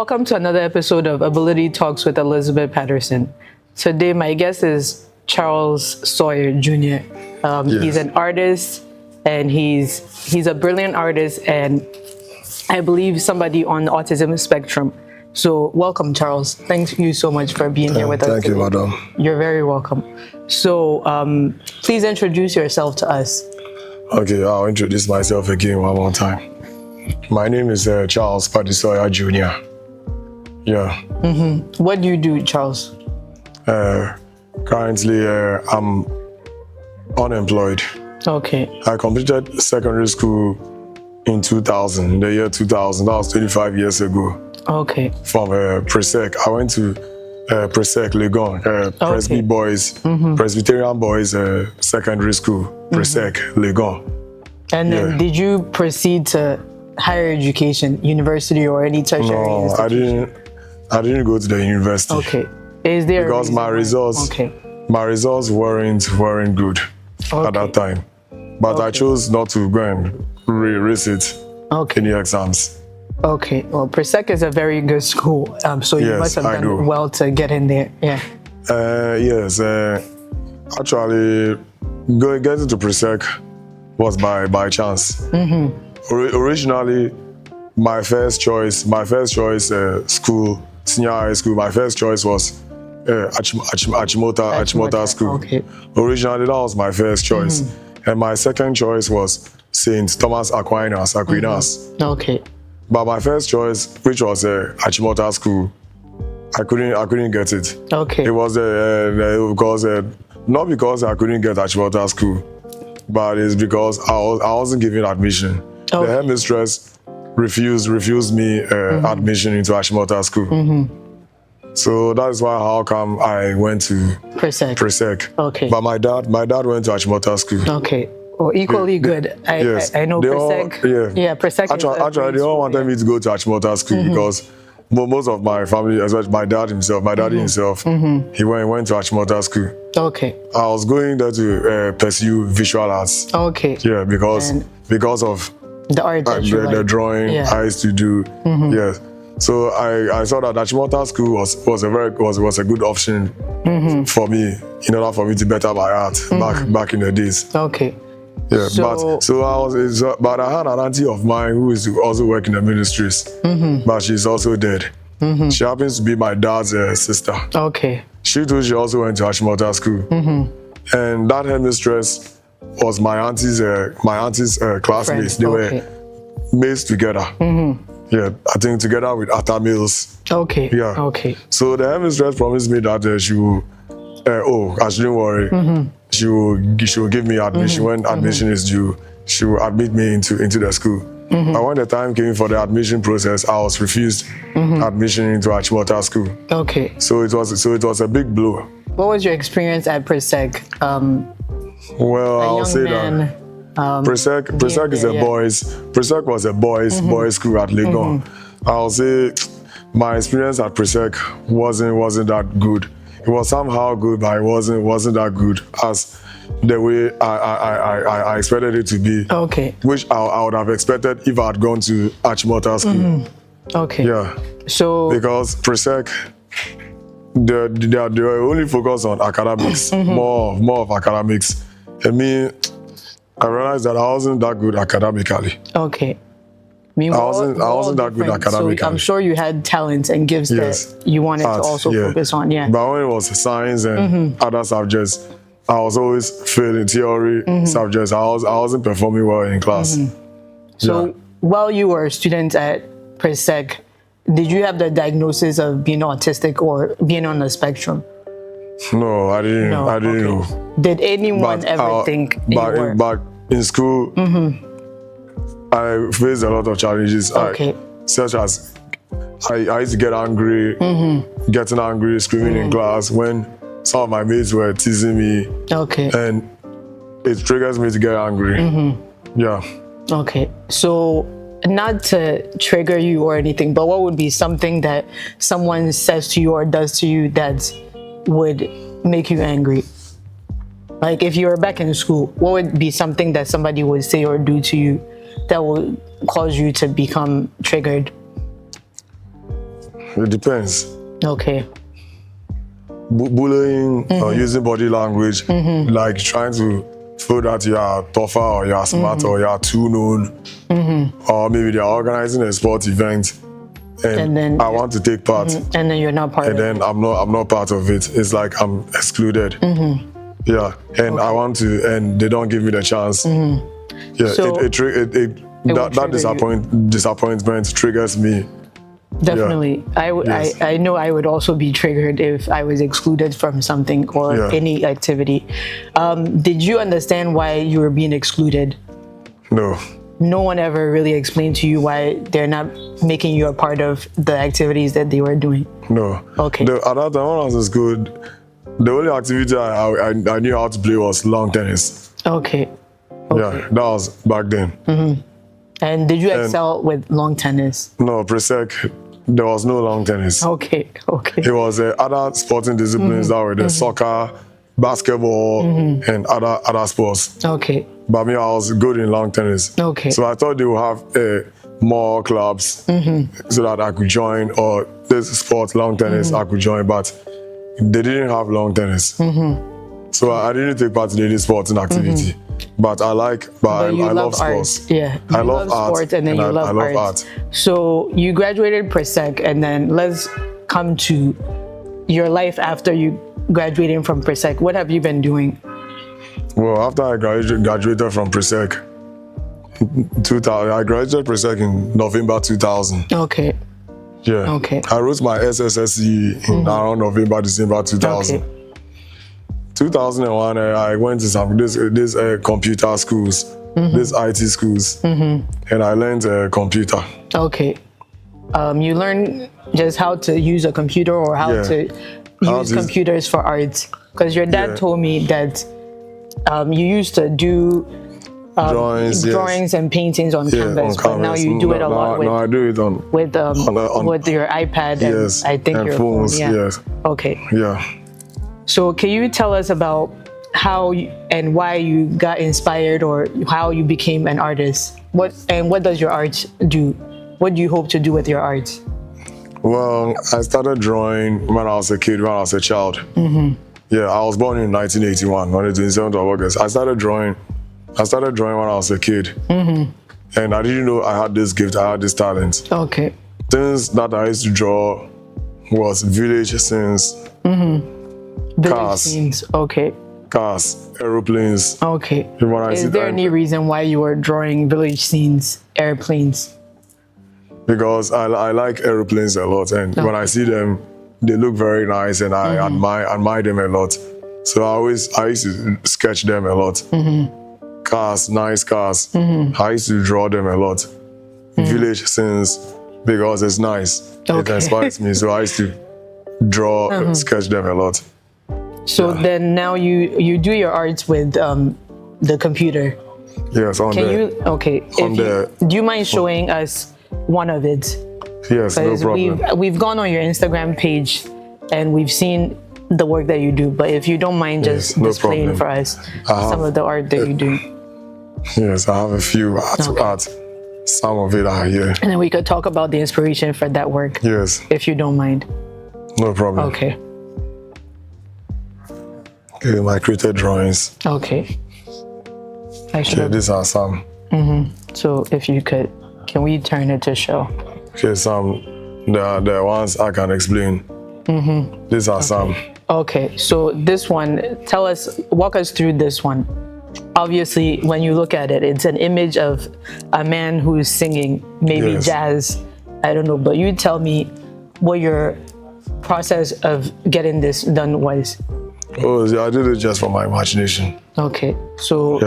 Welcome to another episode of Ability Talks with Elizabeth Patterson. Today, my guest is Charles Sawyer Jr. He's an artist, and he's a brilliant artist, and I believe somebody on the autism spectrum. So, welcome, Charles. Thank you so much for being here with us. Thank you, madam. You're very welcome. So, please introduce yourself to us. Okay, I'll introduce myself again one more time. My name is Charles Patty Sawyer Jr. Yeah. What do you do, Charles? Currently, I'm unemployed. Okay. I completed secondary school in 2000, the year 2000. That was 25 years ago. Okay. From Presec. I went to Presec, Legon, Presbyterian Boys Secondary School, Presec, Legon. And then did you proceed to higher education, university or any tertiary institution? I didn't go to the university. Okay. Is there because my results weren't good at that time. But I chose not to go and re-sit any exams. Okay. Well, Presec is a very good school, so you must have done well to get in there. Yeah. Yes. Actually, getting to Presec was by chance. Originally, my first choice school, senior high school, my first choice was Achimota School. Okay. Originally, that was my first choice. And my second choice was St. Thomas Aquinas. Okay. But my first choice, which was Achimota School, I couldn't get it. Okay. It was not because I couldn't get Achimota School, but it's because I wasn't given admission. Okay. The headmistress refused me admission into Achimota School. So that's how come I went to Presec. Okay. But my dad went to Achimota School. Okay. Well, equally good. I know Presec. Presec. Actually, they all wanted me to go to Achimota School because most of my family, especially my daddy himself, he went to Achimota School. Okay. I was going there to pursue visual arts. Okay. Yeah, because of the art the drawing I used to do. Yes. So I saw that Achimota School was a good option for me in order for me to better my art back in the days. Okay. Yeah, but I had an auntie of mine who is also working in the ministries, but she's also dead. She happens to be my dad's sister. Okay. She also went to Achimota School, and that headmistress was my auntie's classmates. They were mates together. Yeah, I think together with Atta Mills. Okay. Yeah. Okay. So the headmistress promised me that she will. I shouldn't worry. She will give me admission when admission is due. She will admit me into the school. But when the time came for the admission process, I was refused admission into Achimota School. Okay. So it was a big blow. What was your experience at Presec? Well, I'll say that Presec was a boys school at Legon. I'll say my experience at Presec wasn't that good. It was somehow good, but it wasn't that good as the way I expected it to be. Okay. Which I would have expected if I had gone to Achimota School. Okay. Yeah. So because Presec, they were only focused on academics, more of academics. I realized that I wasn't that good academically. Okay. I wasn't that good academically. So I'm sure you had talents and gifts that you wanted to also focus on. Yeah. But when it was science and other subjects, I was always failing theory subjects. I wasn't performing well in class. So while you were a student at Presec, did you have the diagnosis of being autistic or being on the spectrum? No, I didn't. I didn't know. Did anyone ever think you were? But in school, I faced a lot of challenges. Such as I used to get angry, getting angry, screaming in class when some of my mates were teasing me. Okay. And it triggers me to get angry. Yeah. Okay. So not to trigger you or anything, but what would be something that someone says to you or does to you that would make you angry? Like if you were back in school, what would be something that somebody would say or do to you that will cause you to become triggered? it depends. Okay. Bullying or using body language, like trying to feel that you are tougher or you are smarter or you are too known, or maybe they are organizing a sports event and then I want to take part, and then you're not part and of it. then I'm not part of it. It's like I'm excluded. Yeah, and I want to, and they don't give me the chance. Yeah, So that disappointment triggers me. Definitely. Yeah. I know I would also be triggered if I was excluded from something or any activity. Did you understand why you were being excluded? No. No one ever really explained to you why they're not making you a part of the activities that they were doing? No. Okay. At that time when I was in school, the only activity I knew how to play was lawn tennis. Okay. Yeah, that was back then. And did you excel with lawn tennis? No, pre-sec, there was no lawn tennis. Okay. It was other sporting disciplines that were the soccer, basketball, and other sports. Okay. But me, I was good in lawn tennis. Okay. So I thought they would have more clubs so that I could join, or this sport, lawn tennis, I could join, but they didn't have lawn tennis. So I didn't take part in any sporting activity. But I love sports. Yeah, I love art, sports, and then you love art. So you graduated pre-sec, and then let's come to your life after you graduating from pre-sec. What have you been doing? Well, after I graduated from pre-sec, 2000, I graduated pre-sec in November 2000. Okay. Yeah. Okay. I wrote my SSSC in around November, December 2000. Okay. 2001, I went to some this computer schools, these IT schools, and I learned computer. Okay. You learned just how to use a computer or how to use computers for art? Because your dad told me that you used to do drawings and paintings on canvas, but now you do it a lot with. No, I do it with your iPad and I think and your phones. phone. Yeah. Yes. Okay. Yeah. So can you tell us about how and why you got inspired, or how you became an artist? What does your art do? What do you hope to do with your art? Well, I started drawing when I was a kid, when I was a child. Yeah, I was born in 1981, on the 27th of August. I started drawing when I was a kid. And I didn't know I had this gift, I had this talent. Okay. Things that I used to draw was village scenes. Cars. Scenes. Okay. Cars, aeroplanes. Okay. Is there any reason why you were drawing village scenes, airplanes? Because I like aeroplanes a lot, and when I see them, they look very nice, and I admire them a lot. So I used to sketch them a lot. Cars, nice cars. I used to draw them a lot. Village scenes, because it's nice. It inspires me, so I used to draw, sketch them a lot. So then now you do your arts with the computer. Yes, do you mind showing us one of it? Yes, no problem. We've gone on your Instagram page and we've seen the work that you do, but if you don't mind just displaying for us some of the art that you do. Yes, I have a few art. Some of it are here. And then we could talk about the inspiration for that work. Yes. If you don't mind. No problem. Okay. Okay, my created drawings. Okay. These are some. So if you could, can we turn it to show? Okay, the ones I can explain. These are some. Okay, so this one, walk us through this one. Obviously, when you look at it, it's an image of a man who is singing, maybe jazz, I don't know, but you tell me what your process of getting this done was. Oh, yeah, I did it just for my imagination. Okay, so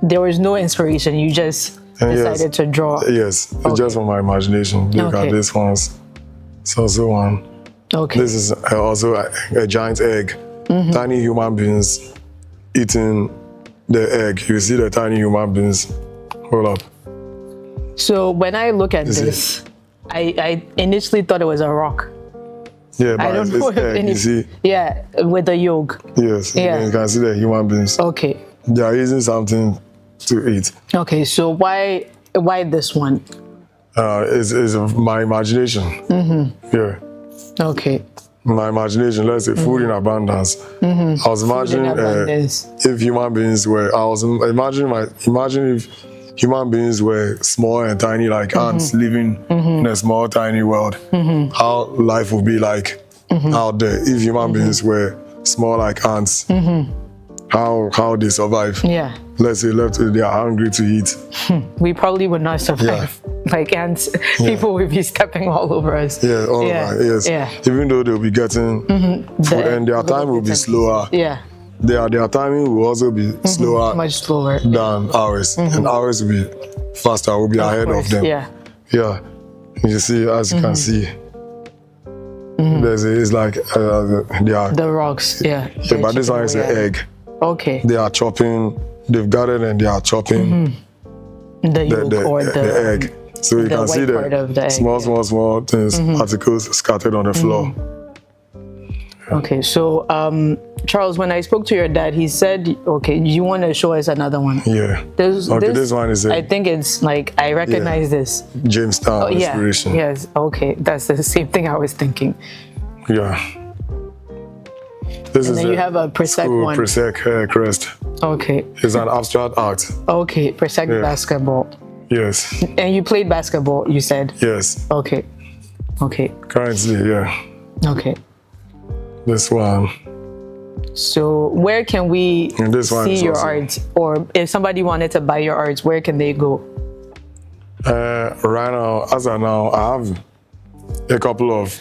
there was no inspiration, you just decided to draw. Yes, just for my imagination. Look at this one. It's also one. Okay. This is also a giant egg. Tiny human beings eating the egg. You see the tiny human beings. Hold up. So when I look at this, I initially thought it was a rock. Yeah, but I don't know egg, you see? Yeah, with the yolk. Yes, you can see the human beings. Okay. They are using something to eat. Okay, so why this one? Is my imagination. Yeah. Okay. My imagination, let's say food in abundance. I was imagining if human beings were, imagine if human beings were small and tiny like ants living in a small tiny world, how life would be like out there. If human beings were small like ants, how they survive. Yeah. Let's say they are hungry to eat. We probably would not survive. Like ants, people would be stepping all over us. Yeah, all over, yes. Yeah. Even though they'll be getting food, and their time will be slower. Yeah. Their timing will also be slower. Much slower. Than ours. And ours will be faster, we'll be ahead of them. Yeah. Yeah. You see, as you can see, it's like they are the rocks, yeah. But this one is an egg. Okay. They are chopping, they've gathered and they are chopping the yolk or the egg. So you can see the small things, particles scattered on the floor. Okay, so Charles, when I spoke to your dad, he said, okay, you want to show us another one? Yeah. This one is I think it's like, I recognize this. Jamestown inspiration. Yes, okay. That's the same thing I was thinking. Yeah. And then you have a Presec one. Presec crest. Okay. It's an abstract art. Okay, Presec basketball. Yes. And you played basketball, you said? Yes. Okay. Okay. Currently, yeah. Okay. This one. So where can we see your art? Or if somebody wanted to buy your art, where can they go? Right now, as of now, I have a couple of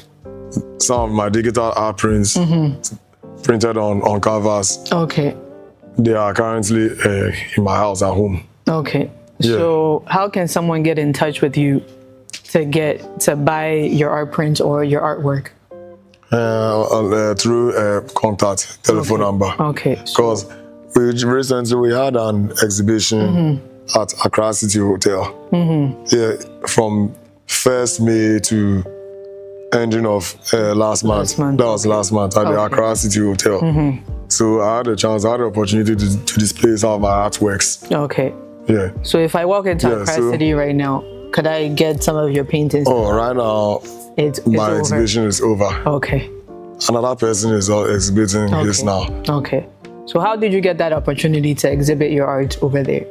some of my digital art prints printed on canvas. Okay. They are currently in my house at home. Okay. Yeah. So how can someone get in touch with you to buy your art print or your artwork? Through contact telephone number. Okay. Because recently we had an exhibition at Accra City Hotel. Yeah, from 1st May to ending of last month. That was last month at the Accra City Hotel. So I had the opportunity to display some of my artworks. Okay. Yeah. So if I walk into Accra City right now, could I get some of your paintings? Oh, right now, my exhibition is over. Okay. Another person is exhibiting his now. Okay. So how did you get that opportunity to exhibit your art over there?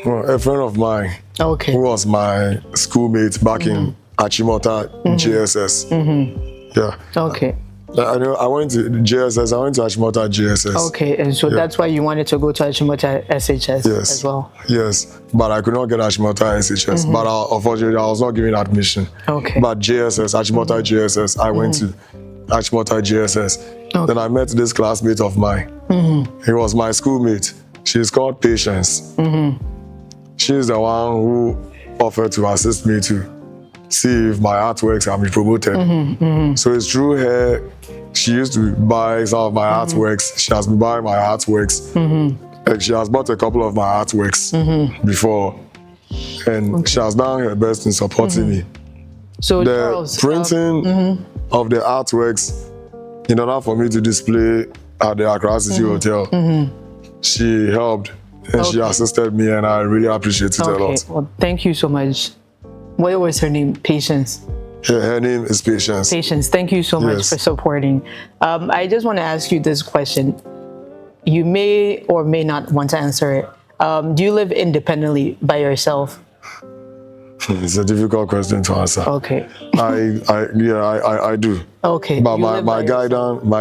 Well, a friend of mine who was my schoolmate back in Achimota JSS. Yeah. Okay. I went to JSS. I went to Achimota JSS. Okay, and so that's why you wanted to go to Achimota SHS as well? Yes, but I could not get Achimota SHS. But unfortunately, I was not given admission. Okay. But JSS, Achimota JSS, I went to Achimota JSS. Okay. Then I met this classmate of mine. He was my schoolmate. She's called Patience. She's the one who offered to assist me to see if my artworks can be promoted. So it's through her. She used to buy some of my artworks. She has been buying my artworks. And she has bought a couple of my artworks before. And she has done her best in supporting me. So the Charles, printing of the artworks, in order for me to display at the Accra City Hotel, she helped and she assisted me, and I really appreciate it a lot. Well, thank you so much. What was her name? Patience. Yeah, her name is Patience. Patience, thank you so much for supporting. I just want to ask you this question. You may or may not want to answer it. Do you live independently by yourself? It's a difficult question to answer. Okay. I do. Okay. But my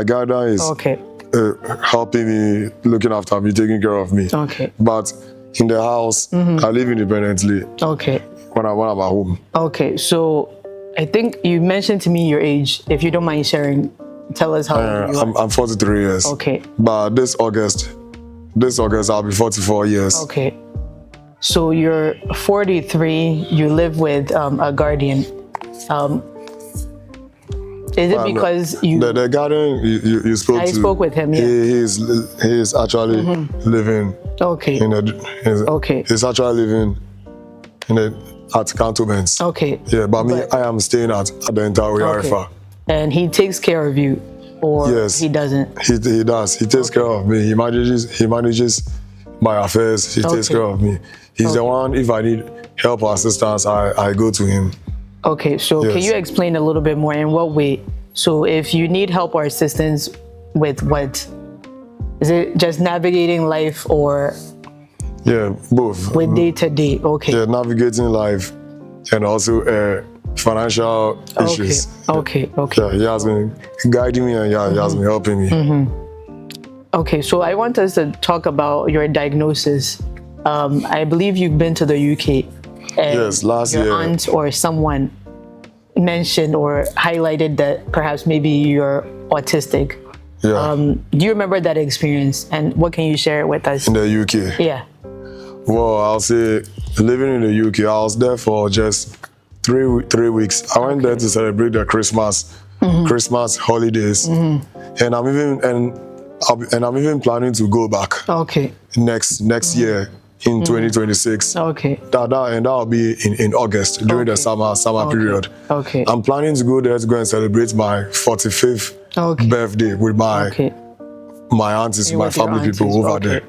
guidance is helping me, looking after me, taking care of me. Okay. But in the house, I live independently. Okay. When I'm at home. Okay, so I think you mentioned to me your age. If you don't mind sharing, tell us how old you are. I'm 43 years. Okay. But this August I'll be 44 years. Okay. So you're 43, you live with a guardian. Is it because you... The guardian you spoke to... I spoke with him, yeah. He is actually living... Okay. He's actually living at cantonments. Okay. Yeah, but me, I am staying at the entire Arifa. And he takes care of you, or he doesn't? He does. He takes care of me. He manages my affairs. He takes care of me. He's the one, if I need help or assistance, I go to him. Okay, so Yes. can you explain a little bit more in what way? So if you need help or assistance with what? Is it just navigating life or Yeah, both. with day to day? Okay. Yeah, navigating life and also financial issues. Okay. Yeah, he has been guiding me and yeah, he has been helping me. Okay, so I want us to talk about your diagnosis. I believe you've been to the UK. And Yes, last your year. aunt or someone mentioned or highlighted that perhaps maybe you're autistic. Yeah, Do you remember that experience, and what can you share with us? in the UK. Yeah. Well, I'll say living in the UK, I was there for just 3 weeks. I went there to celebrate the Christmas holidays, and I'm even planning to go back Okay. next year in 2026. Okay. That'll be in August during the summer period. Okay. I'm planning to go there to go and celebrate my 45th birthday with my aunties, my with your family people aunties, over there.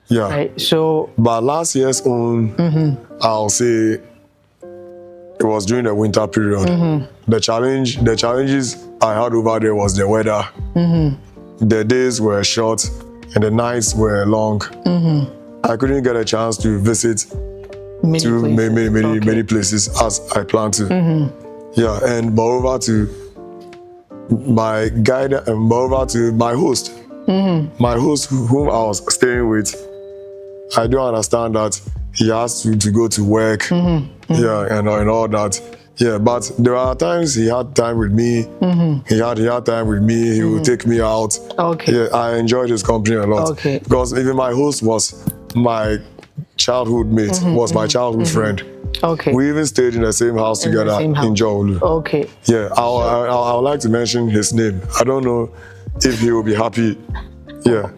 Yeah. Right. So. But last year's own, I'll say it was during the winter period. The challenges I had over there was the weather. The days were short and the nights were long. I couldn't get a chance to visit many places as I planned to. Yeah, and moreover to my guide and moreover to my host. My host whom I was staying with, I do understand that he has to go to work, yeah, and all that. Yeah, but there are times he had time with me. He had time with me. He would take me out. Okay. Yeah, I enjoyed his company a lot. Okay. Because even my host was my childhood mate, was my childhood friend. Okay. We even stayed in the same house together in Jowolu. Okay. Yeah, I would like to mention his name. I don't know if he will be happy. Yeah.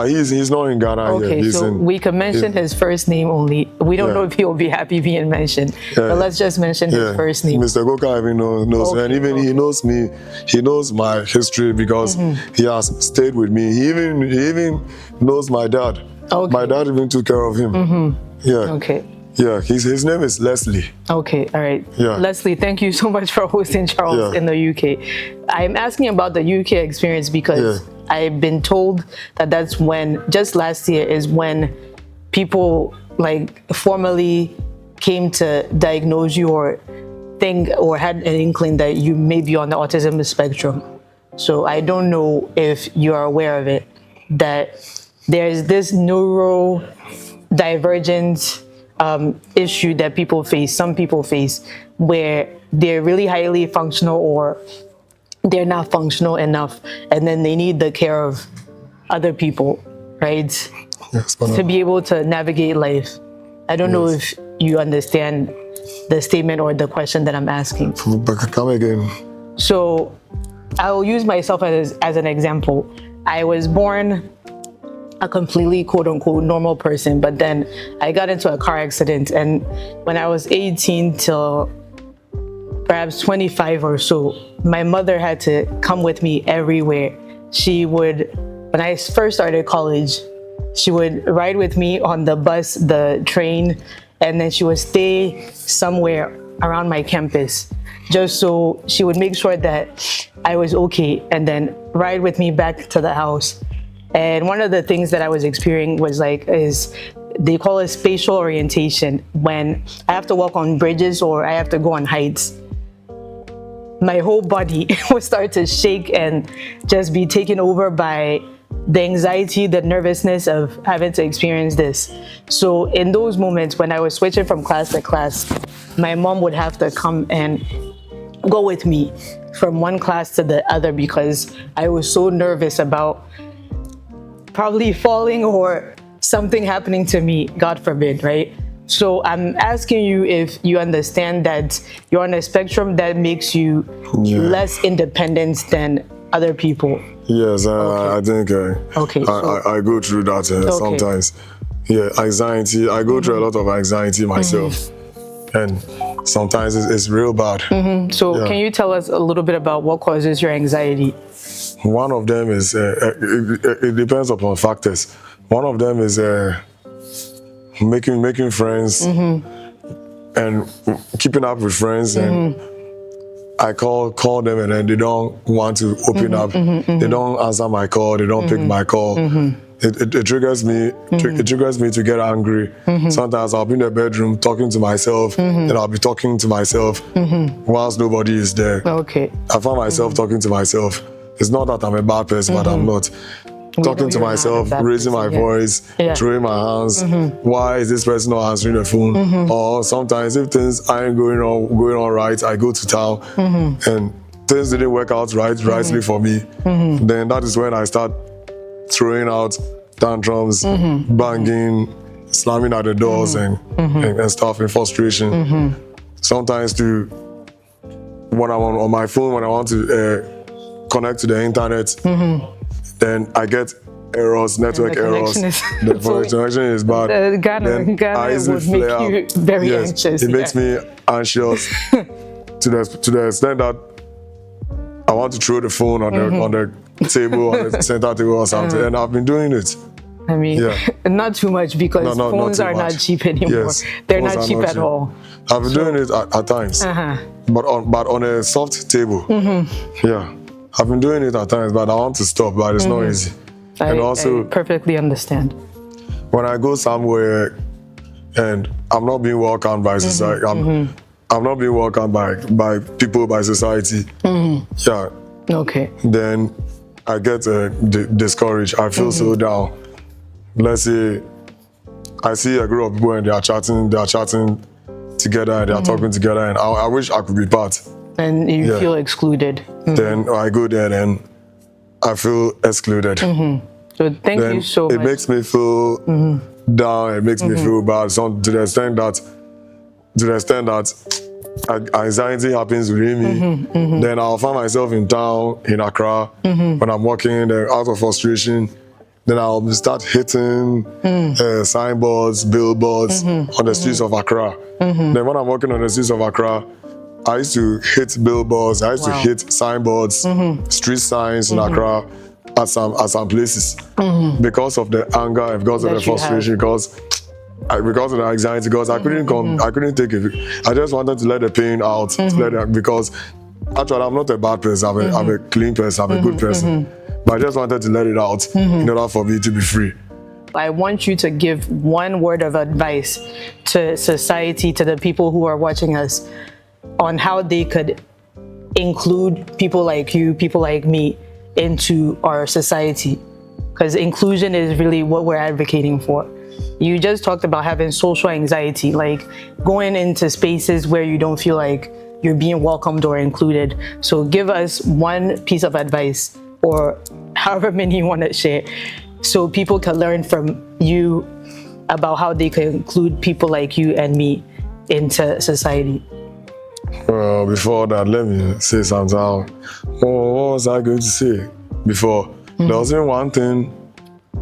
He's not in Ghana Okay, yet. so we can mention his first name only. We don't know if he will be happy being mentioned, but let's just mention his first name. Mr. Goka even knows, and even he knows me. He knows my history because he has stayed with me. He even knows my dad. Okay. My dad even took care of him. Yeah. Okay. Yeah, his name is Leslie. Okay, all right. Yeah. Leslie, thank you so much for hosting Charles in the UK. I'm asking about the UK experience because I've been told that that's when, just last year is when people like formally came to diagnose you or think or had an inkling that you may be on the autism spectrum. So I don't know if you are aware of it, that there's this neurodivergent issue that some people face, where they're really highly functional or they're not functional enough, and then they need the care of other people, right? Yes, to be able to navigate life. I don't know if you understand the statement or the question that I'm asking. Come again. So I'll use myself as an example. I was born a completely quote unquote normal person, but then I got into a car accident, and when I was 18 till perhaps 25 or so, my mother had to come with me everywhere. She would, when I first started college, she would ride with me on the bus, the train, and then she would stay somewhere around my campus, just so she would make sure that I was okay, and then ride with me back to the house. And one of the things that I was experiencing was they call it spatial orientation. When I have to walk on bridges or I have to go on heights, my whole body would start to shake and just be taken over by the anxiety, the nervousness of having to experience this. So in those moments when I was switching from class to class, my mom would have to come and go with me from one class to the other because I was so nervous about probably falling or something happening to me, God forbid, right? So I'm asking you if you understand that you're on a spectrum that makes you less independent than other people. Yes, I think I go through that sometimes. Yeah, anxiety. I go through a lot of anxiety myself. And sometimes it's real bad. So can you tell us a little bit about what causes your anxiety? One of them is, it depends upon factors. One of them is making friends and and keeping up with friends, and I call them, and then they don't want to open up. They don't answer my call. They don't pick my call. It triggers me. It triggers me to get angry. Sometimes I'll be in the bedroom talking to myself, and I'll be talking to myself whilst nobody is there. Okay. I find myself talking to myself. It's not that I'm a bad person, but I'm not. Talking to myself, raising my voice, throwing my hands. Why is this person not answering the phone? Or sometimes if things aren't going on right, I go to town and things didn't work out rightly for me. Then that is when I start throwing out tantrums, banging, slamming at the doors and stuff in frustration. Sometimes too, when I'm on my phone, when I want to connect to the internet, then I get errors, network errors. The connection is bad. Ghana I easily would make flare you up. very anxious. It makes me anxious to the extent that I want to throw the phone on the table, on the center table or something. And I've been doing it. I mean, not too much because phones are not cheap anymore. Yes, they're not cheap at all. I've been doing it at times, but on a soft table. Yeah. I've been doing it at times, but I want to stop, but it's not easy. And also, I perfectly understand. When I go somewhere and I'm not being welcomed by society, I'm not being welcomed by people, by society, Okay. then I get discouraged. I feel so down. Let's say I see a group of people and they are chatting together and they are talking together, and I wish I could be part. And you feel excluded. Then I go there and I feel excluded. So thank you so much. It makes me feel down. It makes me feel bad. So to the extent that anxiety happens within me, then I'll find myself in town in Accra when I'm walking there out of frustration. Then I'll start hitting signboards, billboards on the streets of Accra. Then when I'm walking on the streets of Accra, I used to hit billboards, I used to hit signboards, street signs in Accra at some places because of the anger and because of the frustration, because of the anxiety, because I couldn't take it. I just wanted to let the pain out, because actually I'm not a bad person, I'm a clean person, I'm a good person. But I just wanted to let it out in order for me to be free. I want you to give one word of advice to society, to the people who are watching us, on how they could include people like you, people like me, into our society. Because inclusion is really what we're advocating for. You just talked about having social anxiety, like going into spaces where you don't feel like you're being welcomed or included. So give us one piece of advice, or however many you want to share, so people can learn from you about how they can include people like you and me into society. Well, before that, let me say something. What was I going to say before? There was even one thing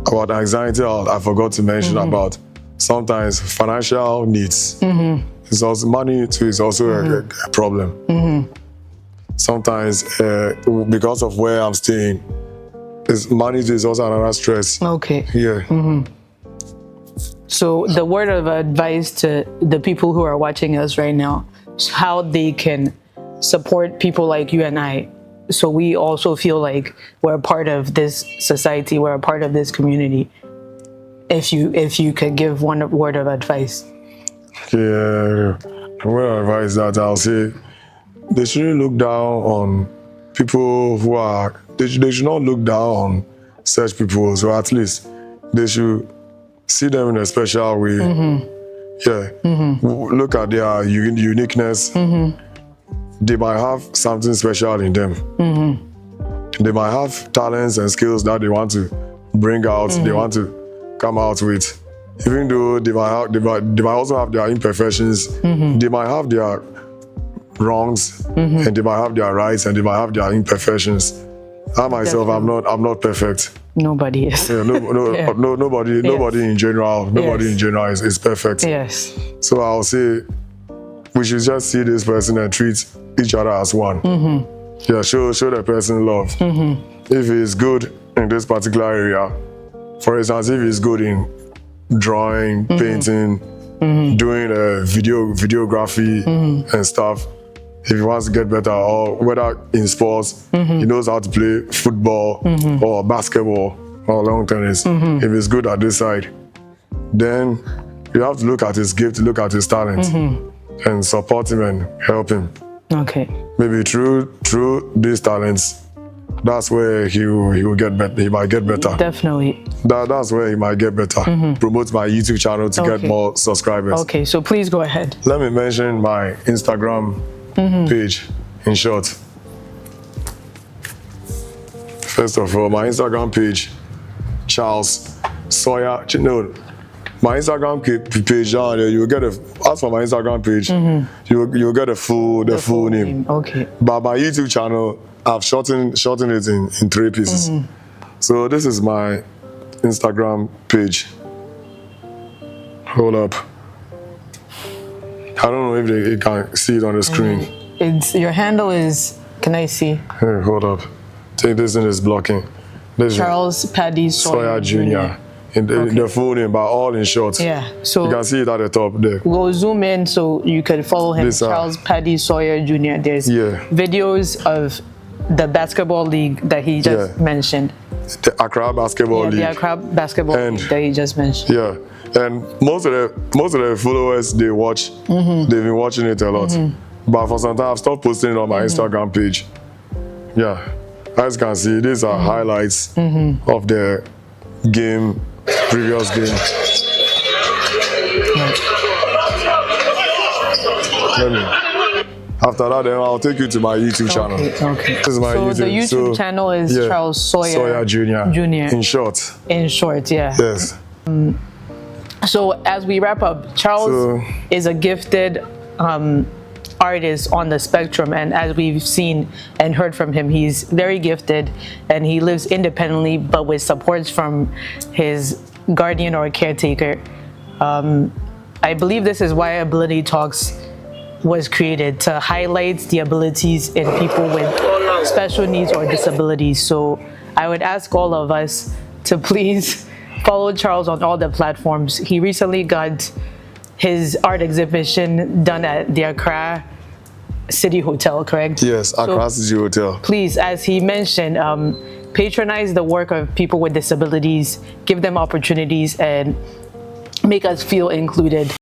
about anxiety I forgot to mention about. Sometimes financial needs. It's also money too is also a problem. Sometimes because of where I'm staying, money is also another stress. Okay. Yeah. So the word of advice to the people who are watching us right now, how they can support people like you and I, so we also feel like we're a part of this society, we're a part of this community. If you could give one word of advice. Yeah, word of advice that I'll say, they shouldn't look down on people who are, they should not look down on such people, so at least they should see them in a special way. Look at their uniqueness. They might have something special in them. They might have talents and skills that they want to bring out, they want to come out with. Even though they might also have their imperfections, they might have their wrongs, and they might have their rights, and they might have their imperfections. I myself, I'm not perfect. Nobody is. Yeah, nobody in general. Nobody in general is perfect. Yes. So I'll say we should just see this person and treat each other as one. Yeah, show the person love. If he's good in this particular area, for instance, if he's good in drawing, painting, doing videography and stuff. If he wants to get better, or whether in sports, he knows how to play football or basketball or long tennis. If he's good at this side, then you have to look at his gift, look at his talent, and support him and help him. Okay. Maybe through these talents, that's where he will get better. He might get better. Definitely. That's where he might get better. Promote my YouTube channel to get more subscribers. Okay, so please go ahead. Let me mention my Instagram page in short. First of all, my Instagram page, Charles Sawyer. No, my Instagram page down there, you will get as for my Instagram page, you will get the full name. Okay. But my YouTube channel, I've shortened it in 3 pieces. So this is my Instagram page. Hold up. I don't know if they can see it on the screen. It's your handle is. Can I see? Hey, hold up. Take this in is blocking. This Charles Paddy Sawyer Jr. In the full name, but all in short. Yeah. So you can see it at the top there. We'll zoom in so you can follow him. Charles Paddy Sawyer Jr. There's videos of the basketball league that he just mentioned. The Accra Basketball League. The Accra Basketball League that he just mentioned. Yeah. And most of the followers they watch, they've been watching it a lot. But for some time I've stopped posting it on my Instagram page. Yeah. As you can see, these are highlights of the game, previous game. After that, then I'll take you to my YouTube channel. Okay. This is my YouTube. The YouTube channel is Charles Sawyer Jr. In short. In short, yeah. Yes. So as we wrap up, Charles is a gifted artist on the spectrum, and as we've seen and heard from him, he's very gifted and he lives independently but with supports from his guardian or caretaker. I believe this is why Ability Talks was created, to highlight the abilities in people with special needs or disabilities. So I would ask all of us to please follow Charles on all the platforms. He recently got his art exhibition done at the Accra City Hotel, correct? Yes, Accra City Hotel. Please, as he mentioned, patronize the work of people with disabilities, give them opportunities, and make us feel included.